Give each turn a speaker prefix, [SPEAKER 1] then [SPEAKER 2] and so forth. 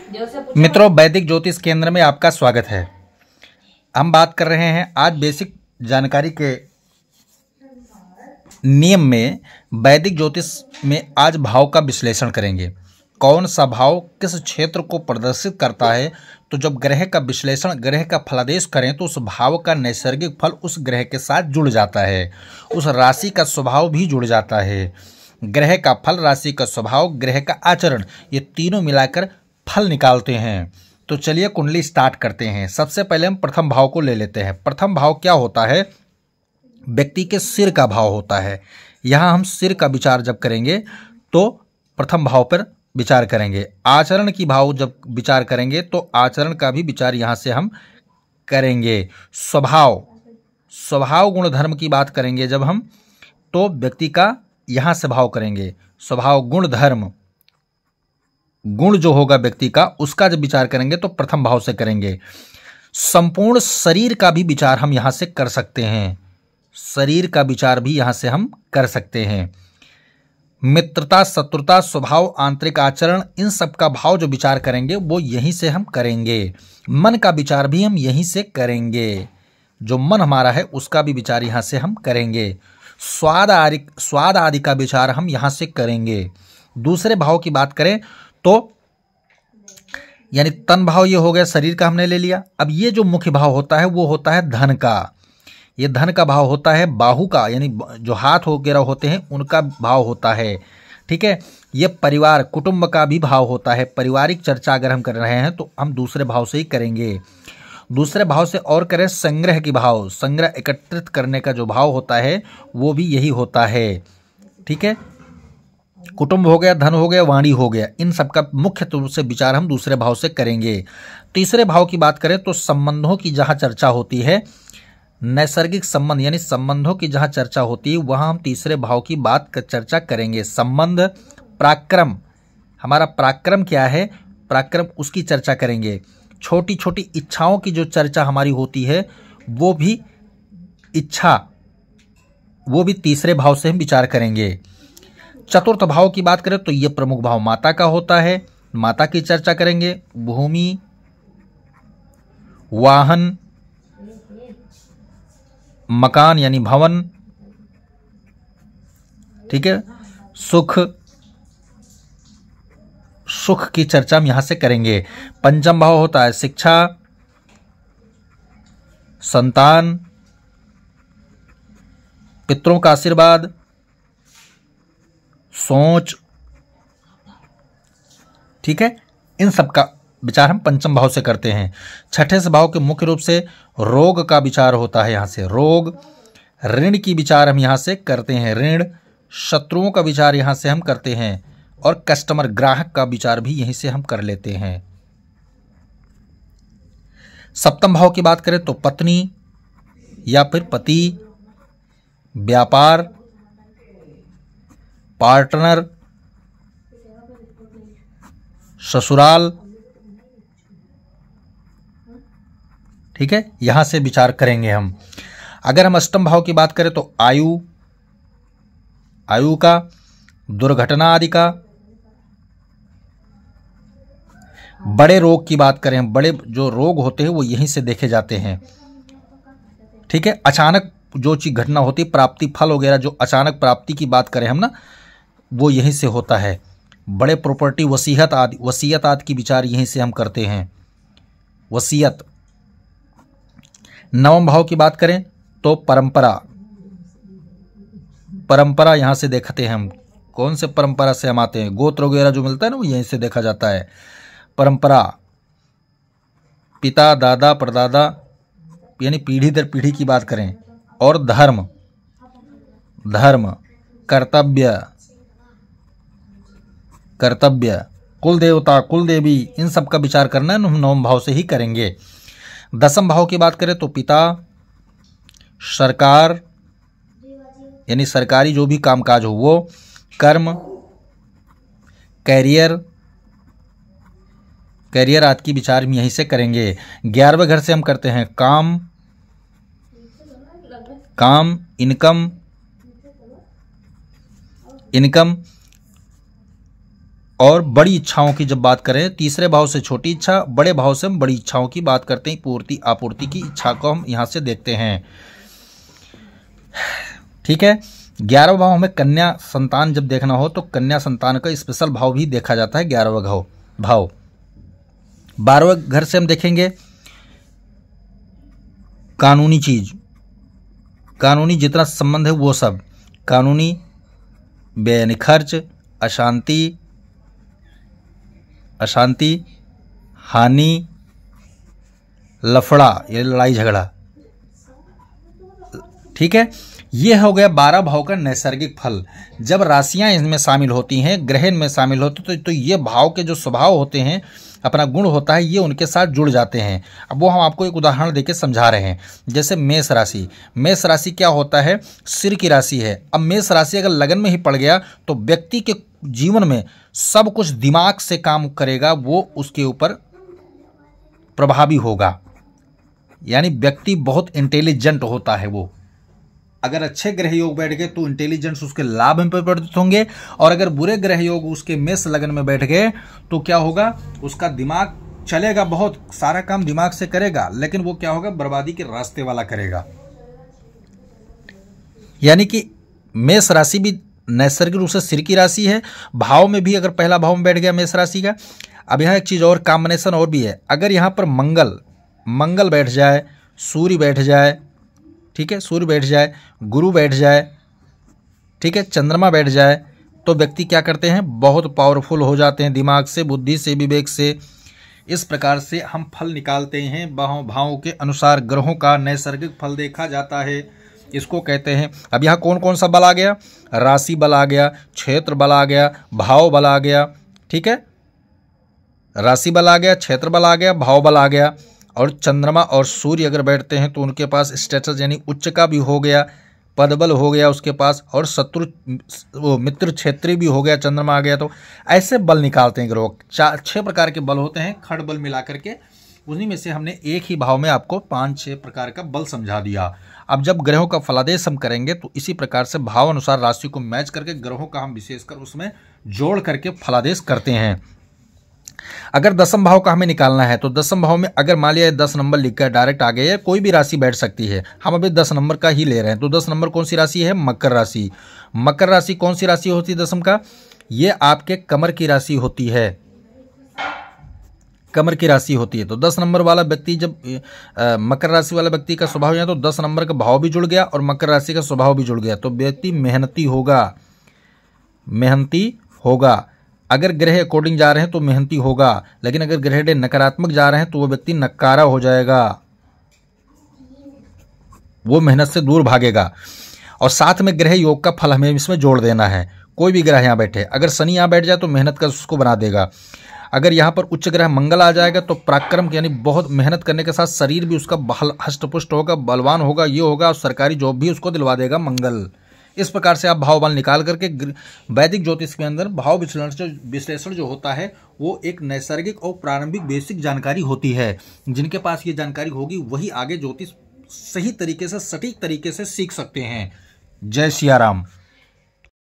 [SPEAKER 1] मित्रों, वैदिक ज्योतिष केंद्र में आपका स्वागत है। हम बात कर रहे हैं आज बेसिक जानकारी के नियम में। वैदिक ज्योतिष में आज भाव का विश्लेषण करेंगे। कौन सा भाव किस क्षेत्र को प्रदर्शित करता है। तो जब ग्रह का विश्लेषण, ग्रह का फलादेश करें तो उस भाव का नैसर्गिक फल उस ग्रह के साथ जुड़ जाता है, उस राशि का स्वभाव भी जुड़ जाता है। ग्रह का फल, राशि का स्वभाव, ग्रह का आचरण, ये तीनों मिलाकर फल निकालते हैं। तो चलिए कुंडली स्टार्ट करते हैं। सबसे पहले हम प्रथम भाव को ले लेते हैं। प्रथम भाव क्या होता है? व्यक्ति के सिर का भाव होता है। यहाँ हम सिर का विचार जब करेंगे तो प्रथम भाव पर विचार करेंगे। आचरण की भाव जब विचार करेंगे तो आचरण का भी विचार यहाँ से हम करेंगे। स्वभाव, स्वभाव गुण धर्म की बात करेंगे जब हम, तो व्यक्ति का यहाँ से भाव करेंगे। स्वभाव गुण धर्म, गुण जो होगा व्यक्ति का, उसका जब विचार करेंगे तो प्रथम भाव से करेंगे। संपूर्ण शरीर का भी विचार हम यहाँ से कर सकते हैं। शरीर का विचार भी यहाँ से हम कर सकते हैं। मित्रता, शत्रुता, स्वभाव, आंतरिक आचरण, इन सब का भाव जो विचार करेंगे वो यहीं से हम करेंगे। मन का विचार भी हम यहीं से करेंगे। जो मन हमारा है उसका भी विचार यहाँ से हम करेंगे। स्वाद आदि का विचार हम यहाँ से करेंगे। दूसरे भाव की बात करें तो यानी तन भाव, ये हो गया शरीर का, हमने ले लिया। अब ये जो मुख्य भाव होता है वो होता है धन का। ये धन का भाव होता है। बाहु का यानी जो हाथ वगैरह होते हैं उनका भाव होता है। ठीक है। ये परिवार, कुटुंब का भी भाव होता है। पारिवारिक चर्चा अगर हम कर रहे हैं तो हम दूसरे भाव से ही करेंगे। दूसरे भाव से और करें संग्रह की भाव, संग्रह एकत्रित करने का जो भाव होता है वो भी यही होता है। ठीक है। कुटुंब हो गया, धन हो गया, वाणी हो गया, इन सब का मुख्य रूप से विचार हम दूसरे भाव से करेंगे। तीसरे भाव की बात करें तो संबंधों की जहाँ चर्चा होती है, नैसर्गिक संबंध यानी संबंधों की जहाँ चर्चा होती है वहाँ हम तीसरे भाव की बात का चर्चा करेंगे। संबंध, पराक्रम, हमारा पराक्रम क्या है, पराक्रम उसकी चर्चा करेंगे। छोटी छोटी इच्छाओं की जो चर्चा हमारी होती है वो भी इच्छा, वो भी तीसरे भाव से हम विचार करेंगे। चतुर्थ भाव की बात करें तो ये प्रमुख भाव माता का होता है। माता की चर्चा करेंगे। भूमि, वाहन, मकान यानी भवन, ठीक है, सुख, सुख की चर्चा हम यहां से करेंगे। पंचम भाव होता है शिक्षा, संतान, पितरों का आशीर्वाद, सोच। ठीक है। इन सब का विचार हम पंचम भाव से करते हैं। छठे से भाव के मुख्य रूप से रोग का विचार होता है। यहां से रोग, ऋण की विचार हम यहां से करते हैं। ऋण, शत्रुओं का विचार यहां से हम करते हैं। और कस्टमर, ग्राहक का विचार भी यहीं से हम कर लेते हैं। सप्तम भाव की बात करें तो पत्नी या फिर पति, व्यापार, पार्टनर, ससुराल। ठीक है। यहां से विचार करेंगे हम। अगर हम अष्टम भाव की बात करें तो आयु, आयु का, दुर्घटना आदि का। बड़े रोग की बात करें, बड़े जो रोग होते हैं वो यहीं से देखे जाते हैं। ठीक है। अचानक जो चीज घटना होती है, प्राप्ति, फल वगैरह, जो अचानक प्राप्ति की बात करें हम ना, वो यहीं से होता है। बड़े प्रॉपर्टी, वसीयत आदि, वसीयत आदि की विचार यहीं से हम करते हैं। वसीयत। नवम भाव की बात करें तो परंपरा, परंपरा यहां से देखते हैं हम। कौन से परंपरा से हम आते हैं, गोत्र वगैरह जो मिलता है ना वो यहीं से देखा जाता है। परंपरा, पिता, दादा, परदादा, यानी पीढ़ी दर पीढ़ी की बात करें। और धर्म, धर्म, कर्तव्य, कर्तव्य, कुल देवता, कुल देवी, इन सब का विचार करना है, हम नवम भाव से ही करेंगे। दसम भाव की बात करें तो पिता, सरकार यानी सरकारी जो भी कामकाज हो वो, कर्म, कैरियर, कैरियर आदि की विचार हम यहीं से करेंगे। 11वें घर से हम करते हैं काम, काम, इनकम, इनकम, और बड़ी इच्छाओं की जब बात करें, तीसरे भाव से छोटी इच्छा, बड़े भाव से हम बड़ी इच्छाओं की बात करते हैं। पूर्ति आपूर्ति की इच्छा को हम यहाँ से देखते हैं। ठीक है। 11वें भाव में कन्या संतान जब देखना हो तो कन्या संतान का स्पेशल भाव भी देखा जाता है, 11वां भाव। 12वें घर से हम देखेंगे कानूनी चीज, कानूनी जितना संबंध है वो सब, कानूनी, बेयानी खर्च, अशांति, हानि, लफड़ा, ये लड़ाई झगड़ा। ठीक है। ये हो गया 12 भाव का नैसर्गिक फल। जब राशियां इनमें शामिल होती हैं, ग्रह इनमें शामिल होते तो ये भाव के जो स्वभाव होते हैं, अपना गुण होता है, ये उनके साथ जुड़ जाते हैं। अब वो हम आपको एक उदाहरण देके समझा रहे हैं। जैसे मेष राशि, मेष राशि क्या होता है, सिर की राशि है। अब मेष राशि अगर लगन में ही पड़ गया तो व्यक्ति के जीवन में सब कुछ दिमाग से काम करेगा, वो उसके ऊपर प्रभावी होगा। यानी व्यक्ति बहुत इंटेलिजेंट होता है वो। अगर अच्छे ग्रह योग बैठ गए तो इंटेलिजेंस उसके लाभ में परिवर्तित होंगे, और अगर बुरे ग्रह योग उसके मेष लगन में बैठ गए तो क्या होगा, उसका दिमाग चलेगा, बहुत सारा काम दिमाग से करेगा, लेकिन वो क्या होगा, बर्बादी के रास्ते वाला करेगा। यानी कि मेष राशि भी नैसर्गिक रूप से सिर की राशि है। भाव में भी अगर पहला भाव में बैठ गया मेष राशि का। अब यहाँ एक चीज और कॉम्बिनेशन और भी है, अगर यहाँ पर मंगल बैठ जाए, सूर्य बैठ जाए, ठीक है, सूर्य बैठ जाए, गुरु बैठ जाए, ठीक है, चंद्रमा बैठ जाए, तो व्यक्ति क्या करते हैं, बहुत पावरफुल हो जाते हैं, दिमाग से, बुद्धि से, विवेक से। इस प्रकार से हम फल निकालते हैं, भावों के अनुसार ग्रहों का नैसर्गिक फल देखा जाता है, इसको कहते हैं। अब यहाँ कौन कौन सा बल आ गया, राशि बल आ गया, क्षेत्र बल आ गया, भाव बल आ गया। ठीक है, राशि बल आ गया, क्षेत्र बल आ गया, भाव बल आ गया। और चंद्रमा और सूर्य अगर बैठते हैं तो उनके पास स्टेटस यानी उच्च का भी हो गया, पद बल हो गया उसके पास, और मित्र क्षेत्रीय भी हो गया, चंद्रमा आ गया। तो ऐसे बल निकालते हैं ग्रह। 6 प्रकार के बल होते हैं, खड़ बल मिला करके, उन्हीं में से हमने एक ही भाव में आपको 5-6 प्रकार का बल समझा दिया। अब जब ग्रहों का फलादेश हम करेंगे तो इसी प्रकार से भाव अनुसार राशि को मैच करके ग्रहों का हम विशेषकर उसमें जोड़ करके फलादेश करते हैं। अगर 10वें भाव का हमें निकालना है तो 10वें भाव में अगर मान लिया 10 नंबर लिखकर डायरेक्ट आ गया, कोई भी राशि बैठ सकती है, हम अभी 10 नंबर का ही ले रहे हैं। तो 10 नंबर कौन सी राशि है, मकर राशि। मकर राशि कौन सी राशि होती है 10वें का, ये आपके कमर की राशि होती है, कमर की राशि होती है। तो 10 नंबर वाला व्यक्ति जब मकर राशि वाला व्यक्ति का स्वभाव है तो 10 नंबर का भाव भी जुड़ गया और मकर राशि का स्वभाव भी जुड़ गया, तो व्यक्ति मेहनती होगा। अगर ग्रह अकॉर्डिंग जा रहे हैं तो मेहनती होगा, लेकिन अगर ग्रह नकारात्मक जा रहे हैं तो वो व्यक्ति नकारा हो जाएगा, वो मेहनत से दूर भागेगा। और साथ में ग्रह योग का फल हमें इसमें जोड़ देना है। कोई भी ग्रह यहाँ बैठे, अगर शनि यहाँ बैठ जाए तो मेहनत का उसको बना देगा। अगर यहाँ पर उच्च ग्रह मंगल आ जाएगा तो पराक्रम यानी बहुत मेहनत करने के साथ शरीर भी उसका हष्टपुष्ट होगा, बलवान होगा, ये होगा, और सरकारी जॉब भी उसको दिलवा देगा मंगल। इस प्रकार से आप भाव बल निकाल करके वैदिक ज्योतिष के अंदर भाव विश्लेषण जो होता है वो एक नैसर्गिक और प्रारंभिक बेसिक जानकारी होती है। जिनके पास ये जानकारी होगी वही आगे ज्योतिष सही तरीके से, सटीक तरीके से सीख सकते हैं। जय सिया राम।